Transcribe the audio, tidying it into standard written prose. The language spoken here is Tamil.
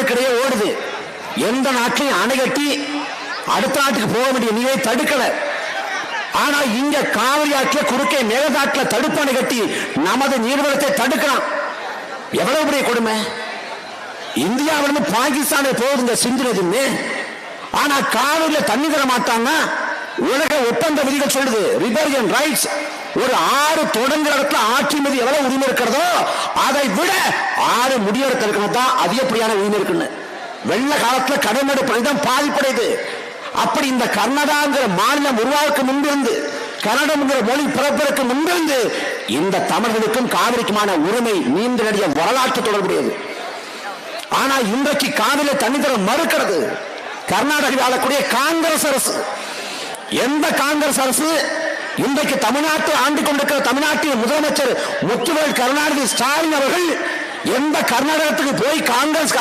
நாடுகளுக்கிடையே ஓடுது. எந்த நாட்டையும் அணை கட்டி அடுத்த நாட்டுக்கு போக வேண்டிய நீரை தடுக்கல. ஆனா இங்க காவிரி ஆற்றில குறுக்கே மேகதாட்டுல தடுப்பணை கட்டி நமது நீர்வளத்தை தடுக்கிறான். எவ்வளவு பெரிய கொடுமை! இந்தியாவிலிருந்து பாகிஸ்தானை போகுதுங்க சிந்து நதின்னு. ஆனா காவிரியில தண்ணி தர மாட்டான்னா உலக ஒப்பந்த விதிகள் சொல்லுது ரிபேரியன் ரைட்ஸ். ஒரு ஆறு தொடங்குற இடத்துல ஆட்சி மீது எவ்வளவு உரிமை இருக்கிறதோ அதை விட ஆறு முடிவெடுத்து இருக்கணும் தான் அதிகப்படியான உரிமை இருக்குன்னு. வெள்ள காலத்துல கடமடை பணிதான் பாதிப்படையுது. அப்படி இந்த கர்நாடகாங்கிற மாநிலம் உருவாக்க முன்பிருந்து, கன்னடம்ங்கிற மொழி பிறப்பிற்கு முன்பிருந்து இந்த தமிழர்களுக்கும் காவிரிக்குமான உரிமை நீண்ட நெடிய வரலாற்று தொடர்புடையது. ஆனா இன்றைக்கு காவிரியில தண்ணி தர மறுக்கிறது கர்நாடகாவில் ஆளக்கூடிய காங்கிரஸ் அரசு. எந்த காங்கிரஸ் அரசு இன்றைக்கு தமிழ்நாட்டை ஆண்டு கொண்டிருக்கிற தமிழ்நாட்டின் முதலமைச்சர் முத்துவேல் கருணாநிதி ஸ்டாலின் அவர்கள் எந்த கர்நாடகத்துக்கு போய் காங்கிரஸ்